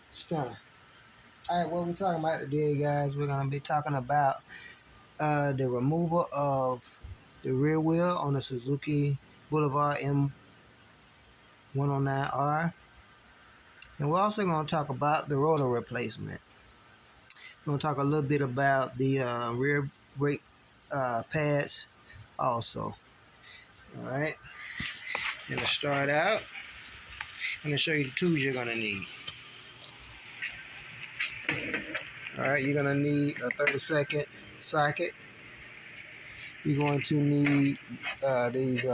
Stunner. Alright, what we're talking about today, guys, we're going to be talking about the removal of the rear wheel on the Suzuki Boulevard m109r. And we're also going to talk about the rotor replacement. We're going to talk a little bit about the rear brake pads also. Alright, I'm going to start out. I'm going to show you the tools you're going to need. Alright, you're going to need a 30-second socket. You're going to need these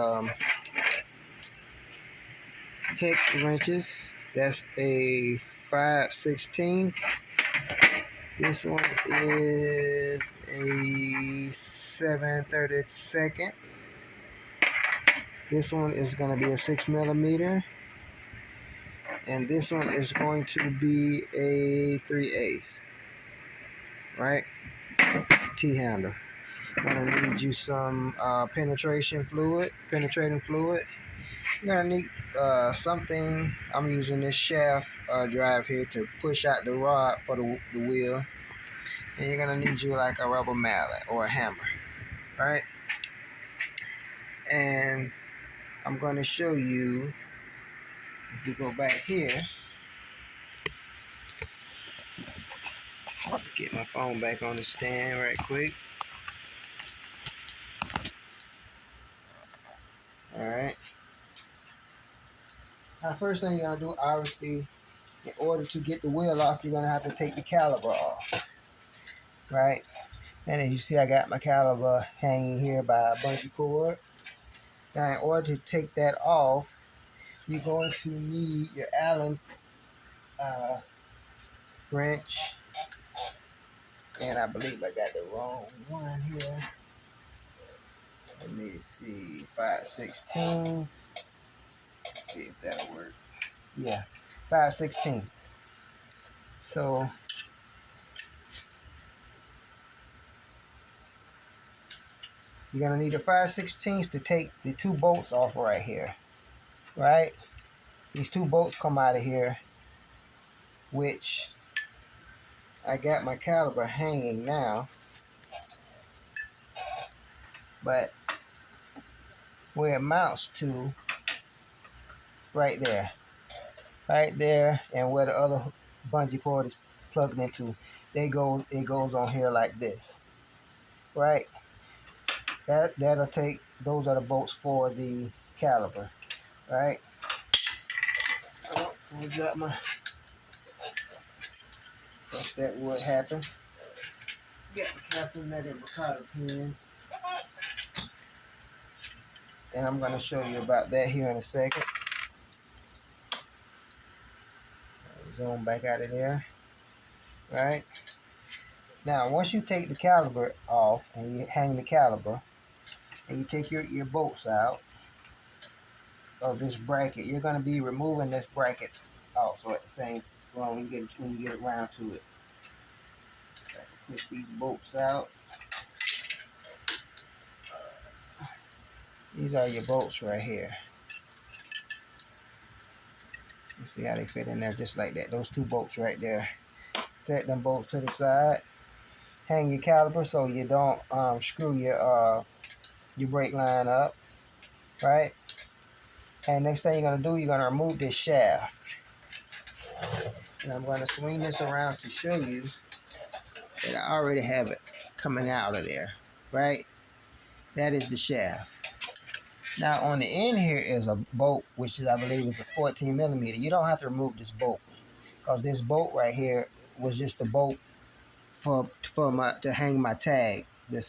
hex wrenches. That's a 5/16. This one is a 7/32. This one is going to be a 6mm. And this one is going to be a 3/8. Right? T-handle. I'm going to need you some penetrating fluid. You're going to need something. I'm using this shaft drive here to push out the rod for the wheel. And you're going to need you like a rubber mallet or a hammer. Right? And I'm going to show you, if you go back here, get my phone back on the stand right quick. Alright. Now, first thing you're going to do, obviously, in order to get the wheel off, you're going to have to take the caliper off. Right? And as you see, I got my caliper hanging here by a bungee cord. Now, in order to take that off, you're going to need your Allen wrench. And I believe I got the wrong one here. Let me see, 5/16. See if that'll work. Yeah, 5/16. So you're gonna need a 5/16 to take the two bolts off right here. Right? These two bolts come out of here, which I got my caliper hanging now, but where it mounts to, right there, and where the other bungee cord is plugged into, it goes on here like this, right? That'll take, those are the bolts for the caliper, right? Oh, I dropped my, guess that would happen. Get my calcium ricotta pen. And I'm going to show you about that here in a second. Zoom back out of there. Right? Now, once you take the caliper off and you hang the caliper, and you take your bolts out of this bracket, you're going to be removing this bracket also at the same time when you get around to it. So I can push these bolts out. These are your bolts right here. You see how they fit in there just like that. Those two bolts right there. Set them bolts to the side. Hang your caliper so you don't screw your brake line up. Right? And next thing you're going to do, you're going to remove this shaft. And I'm going to swing this around to show you that I already have it coming out of there. Right? That is the shaft. Now on the end here is a bolt, which is, I believe, is a 14mm. You don't have to remove this bolt, because this bolt right here was just a bolt to hang my tag. The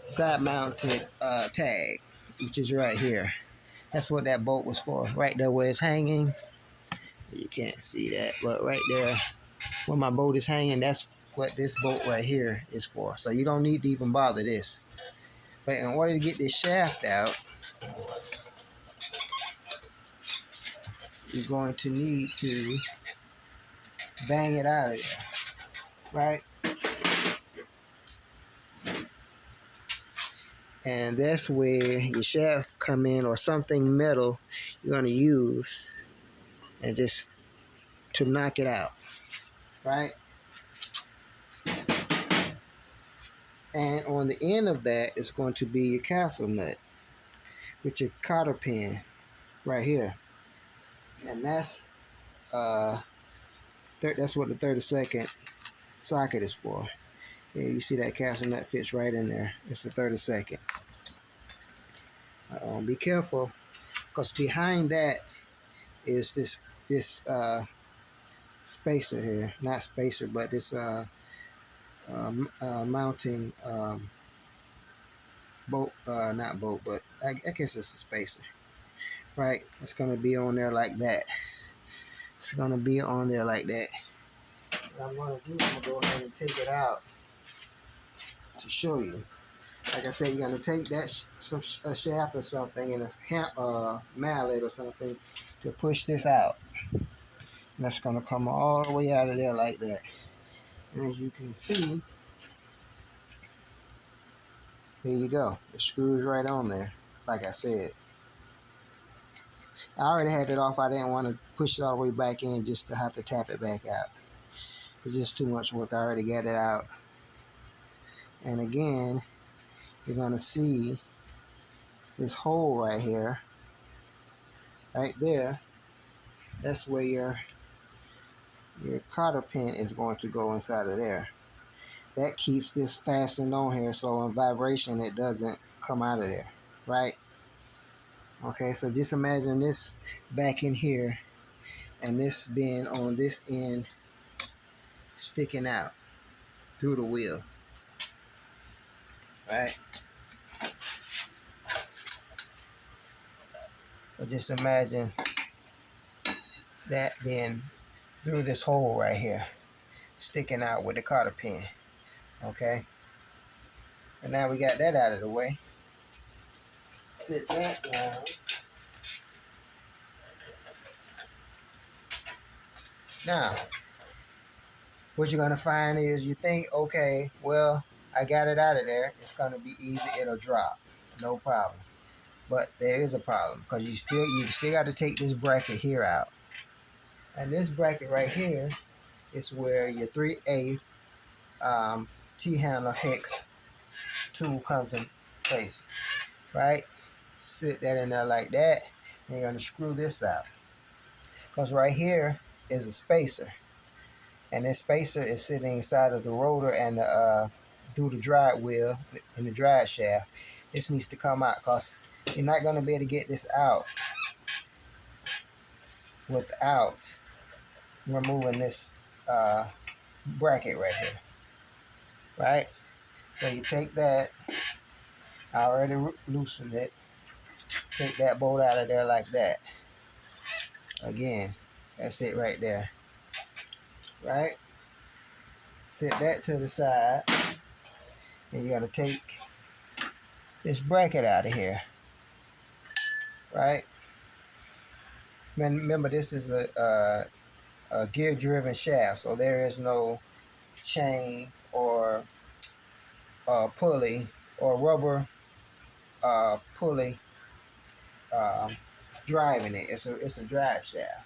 side mounted tag, which is right here. That's what that bolt was for. Right there where it's hanging. You can't see that, but right there where my bolt is hanging, that's what this bolt right here is for. So you don't need to even bother this. But in order to get this shaft out, you're going to need to bang it out of there, right? And that's where your shaft come in, or something metal you're going to use, and just to knock it out, right? And on the end of that is going to be your castle nut with your cotter pin right here. And that's that's what the 32nd socket is for. Yeah, you see that castle nut fits right in there. It's a 32nd. Be careful, because behind that is this spacer here. Not spacer, but this mounting bolt, not bolt, but I guess it's a spacer, right? It's going to be on there like that. It's going to be on there like that. What I'm going to do is I'm going to go ahead and take it out to show you. Like I said, you're going to take that a shaft or something and a mallet or something to push this out. And that's going to come all the way out of there like that. And as you can see, there you go. It screws right on there, like I said. I already had it off. I didn't want to push it all the way back in just to have to tap it back out. It's just too much work. I already got it out. And again, you're going to see this hole right here, right there. That's where your cotter pin is going to go inside of there. That keeps this fastened on here, so in vibration it doesn't come out of there, right? Okay, so just imagine this back in here and this being on this end sticking out through the wheel, right? So just imagine that being through this hole right here, sticking out with the cotter pin. Okay, and now we got that out of the way. Sit that down. Now, what you're gonna find is you think, okay, well, I got it out of there. It's gonna be easy. It'll drop, no problem. But there is a problem, because you still got to take this bracket here out. And this bracket right here is where your 3/8 T-handle hex tool comes in place, right? Sit that in there like that, and you're going to screw this out. Because right here is a spacer, and this spacer is sitting inside of the rotor and through the drive wheel and the drive shaft. This needs to come out, because you're not going to be able to get this out without removing this bracket right here, right? So you take that, I already loosened it, take that bolt out of there like that. Again, that's it right there, right? Set that to the side, and you're going to take this bracket out of here, right? Remember, this is a gear-driven shaft, so there is no chain or pulley or rubber pulley driving it. It's a drive shaft.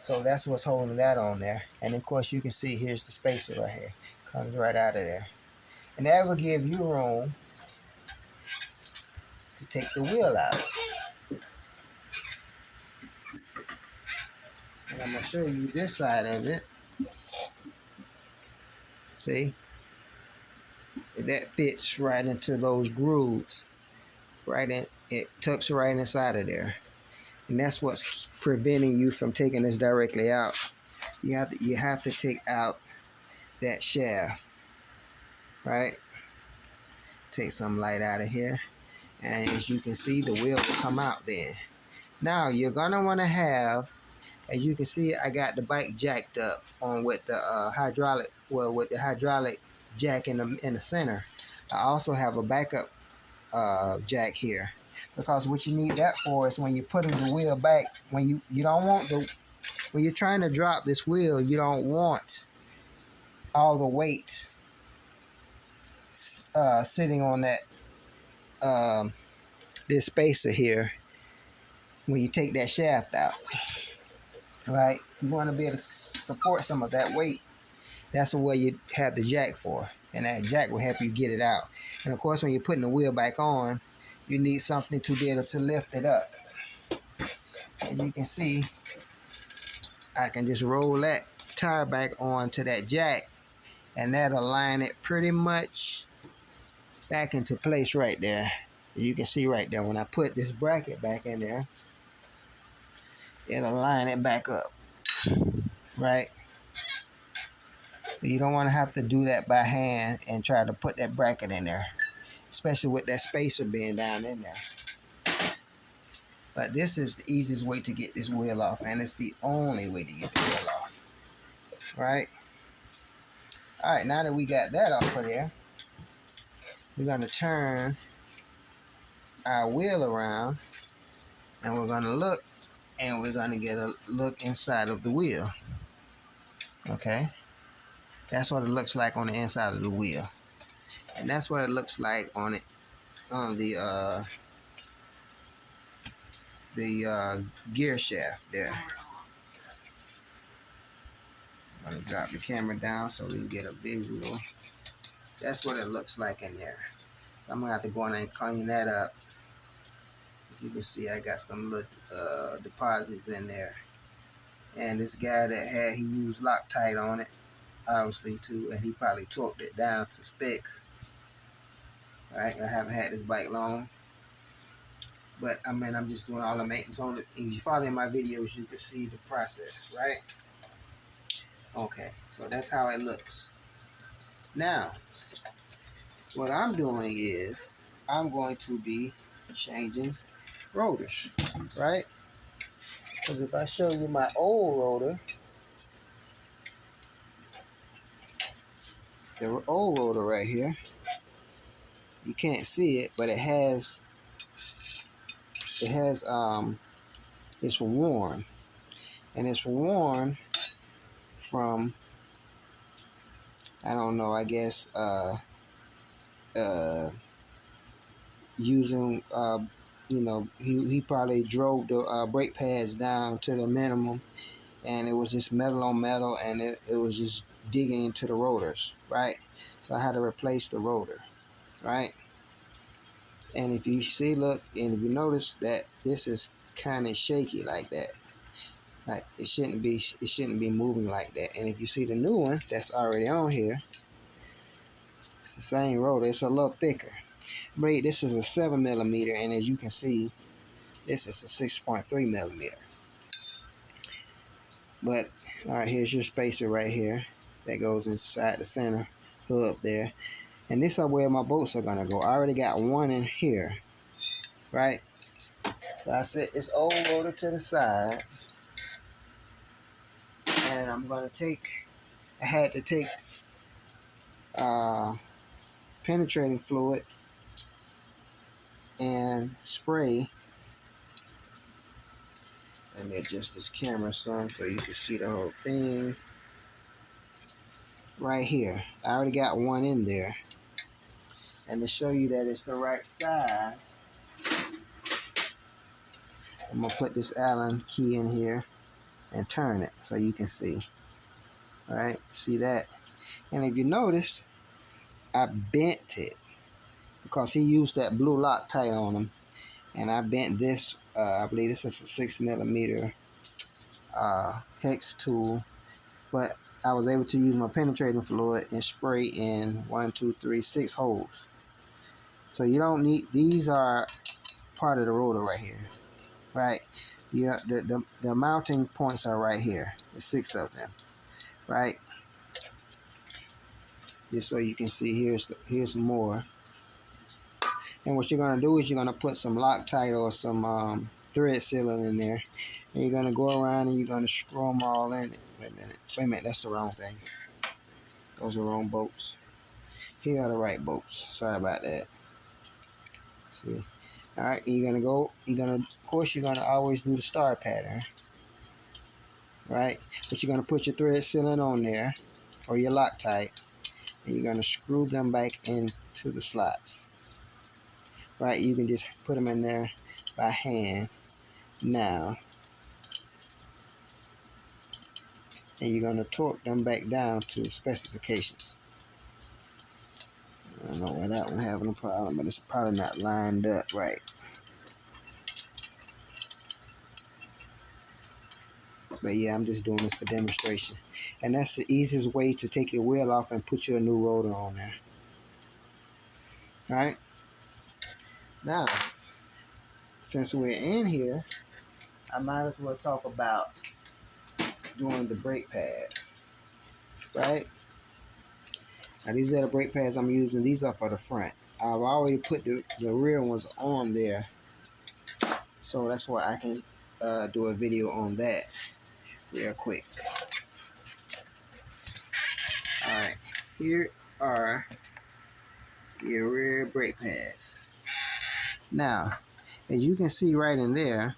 So that's what's holding that on there. And of course, you can see here's the spacer right here. Comes right out of there, and that will give you room to take the wheel out. And I'm going to show you this side of it. See? That fits right into those grooves. Right in, it tucks right inside of there. And that's what's preventing you from taking this directly out. You have to take out that shaft. Right? Take some light out of here. And as you can see, the wheel will come out then. Now, you're going to want to have, as you can see, I got the bike jacked up on with the hydraulic jack in the center. I also have a backup jack here, because what you need that for is when you're putting the wheel back, when you don't want when you're trying to drop this wheel, you don't want all the weight sitting on that this spacer here when you take that shaft out. right? You want to be able to support some of that weight. That's what you have the jack for, and that jack will help you get it out. And of course, when you're putting the wheel back on, you need something to be able to lift it up. And you can see I can just roll that tire back onto that jack, and that'll line it pretty much back into place right there. You can see right there when I put this bracket back in there, it'll line it back up, right? You don't want to have to do that by hand and try to put that bracket in there, especially with that spacer being down in there. But this is the easiest way to get this wheel off, and it's the only way to get the wheel off, right? All right, now that we got that off of there, we're going to turn our wheel around, and we're going to look, and we're going to get a look inside of the wheel. Okay, that's what it looks like on the inside of the wheel, and that's what it looks like on it on the gear shaft there. I'm going to drop the camera down so we can get a visual. That's what it looks like in there. I'm going to have to go in and clean that up. You can see I got some little deposits in there. And this guy he used Loctite on it, obviously too, and he probably torqued it down to specs. Alright, I haven't had this bike long, but I mean, I'm just doing all the maintenance on it. If you follow my videos, you can see the process, right? Okay, so that's how it looks. Now, what I'm doing is I'm going to be changing rotors, right? Because if I show you my old rotor, the old rotor right here, you can't see it, but it's worn, and it's worn from, I don't know, I guess using you know, he probably drove the brake pads down to the minimum, and it was just metal on metal, and it was just digging into the rotors, right? So I had to replace the rotor, right? And if you see, look, and if you notice that this is kind of shaky like that, like it shouldn't be moving like that. And if you see the new one that's already on here, it's the same rotor. It's a little thicker. But this is a 7mm, and as you can see, this is a 6.3 millimeter. But all right, here's your spacer right here that goes inside the center hub there, and this is where my bolts are gonna go. I already got one in here, right? So I set this old rotor to the side, and I'm gonna I had to take penetrating fluid and spray. Let me adjust this camera some so you can see the whole thing. Right here, I already got one in there, and to show you that it's the right size, I'm gonna put this Allen key in here and turn it so you can see. All right, see that? And if you notice, I bent it because he used that blue Loctite on him, and I bent this. I believe this is a 6mm hex tool, but I was able to use my penetrating fluid and spray in 1, 2, 3, 6 holes. So you don't need, these are part of the rotor right here, right? Yeah, the mounting points are right here. There's 6 of them, right? Just so you can see, here's more. And what you're gonna do is you're gonna put some Loctite or some thread sealant in there, and you're gonna go around and you're gonna screw them all in it. Wait a minute, that's the wrong thing. Those are the wrong bolts. Here are the right bolts. Sorry about that. See? All right, of course, you're gonna always do the star pattern, right? But you're gonna put your thread sealant on there, or your Loctite, and you're gonna screw them back into the slots. Right, you can just put them in there by hand now. and you're going to torque them back down to specifications. I don't know why that one having a problem, but it's probably not lined up right. But yeah, I'm just doing this for demonstration. And that's the easiest way to take your wheel off and put your new rotor on there. Alright. Now, since we're in here, I might as well talk about doing the brake pads. Right? Now these are the brake pads I'm using. These are for the front. I've already put the rear ones on there. So that's why I can do a video on that real quick. Alright, here are your rear brake pads. Now, as you can see right in there,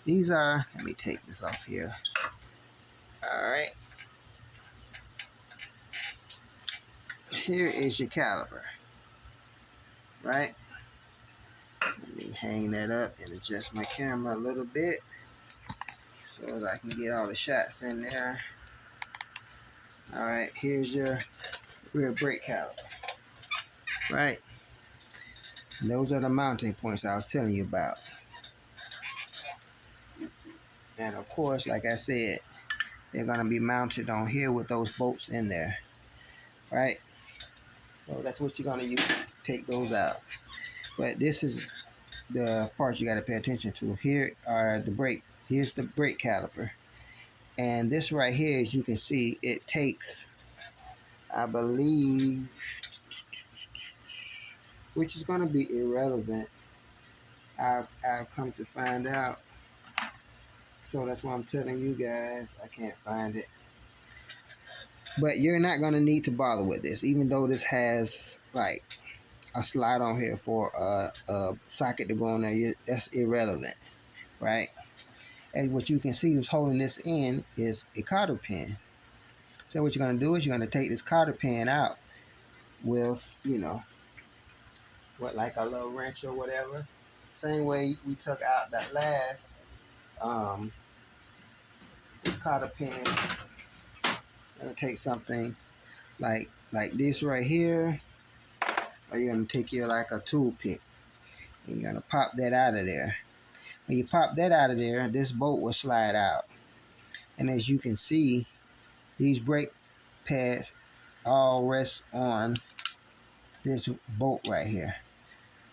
these are, let me take this off here. Alright. Here is your caliper. Right? Let me hang that up and adjust my camera a little bit so that I can get all the shots in there. Alright, here's your rear brake caliper. Right? And those are the mounting points I was telling you about. And of course, like I said, they're going to be mounted on here with those bolts in there. Right? So that's what you're going to use to take those out. But this is the part you got to pay attention to. Here are the brake. Here's the brake caliper. And this right here, as you can see, it takes, I believe, which is going to be irrelevant. I've come to find out. So that's why I'm telling you guys, I can't find it. But you're not going to need to bother with this, even though this has like a slide on here for a socket to go on there. That's irrelevant, right? And what you can see who's holding this in is a cotter pin. So what you're going to do is you're going to take this cotter pin out with, you know, what, like a little wrench or whatever. Same way we took out that last cotter pin. You're going to take something like this right here, or you're going to take your like a tool pick and you're going to pop that out of there. When you pop that out of there, this bolt will slide out. And as you can see, these brake pads all rest on this bolt right here.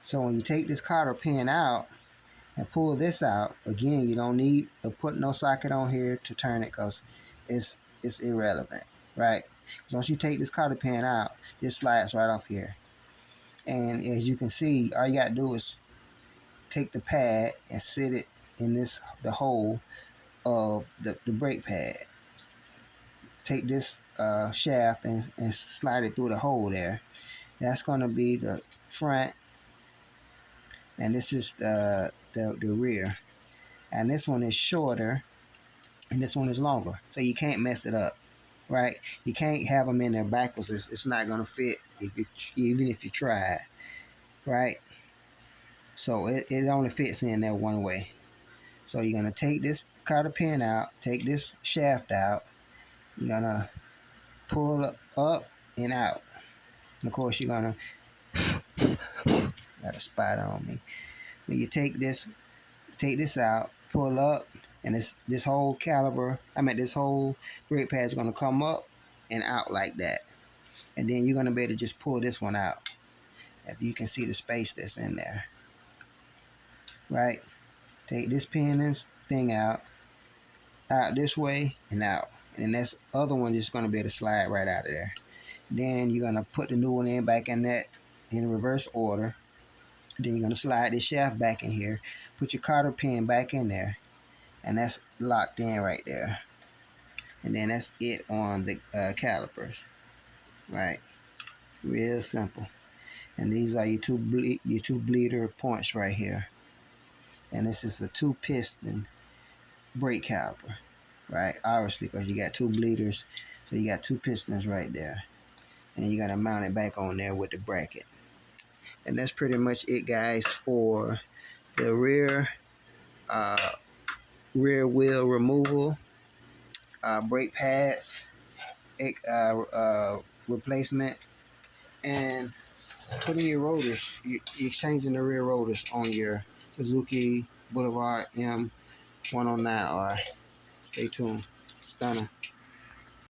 So when you take this cotter pin out and pull this out, again, you don't need to put no socket on here to turn it because it's irrelevant, right? So once you take this cotter pin out, this slides right off here. And as you can see, all you got to do is take the pad and sit it in the hole of the brake pad. Take this shaft and slide it through the hole there. That's going to be the front, and this is the rear. And this one is shorter, and this one is longer, so you can't mess it up, right? You can't have them in there backwards. It's not going to fit even if you try, right? So it only fits in there one way. So you're going to take this cotter pin out, take this shaft out, you're going to pull up and out. And of course, you're going to, got a spider on me. When you take this out, pull up, and this whole this whole brake pad is going to come up and out like that. And then you're going to be able to just pull this one out. If you can see the space that's in there. Right? Take this pin and thing out this way and out. And then this other one is going to be able to slide right out of there. Then you're going to put the new one in back in reverse order. Then you're going to slide this shaft back in here. Put your cotter pin back in there. And that's locked in right there. And then that's it on the calipers. Right? Real simple. And these are your two bleeder points right here. And this is a 2-piston brake caliper, right? Obviously, because you got 2 bleeders, so you got 2 pistons right there. And you're going to mount it back on there with the bracket. And that's pretty much it, guys, for the rear wheel removal brake pads replacement, and putting your rotors. You're exchanging the rear rotors on your Suzuki Boulevard M109R. Stay tuned. Stunner.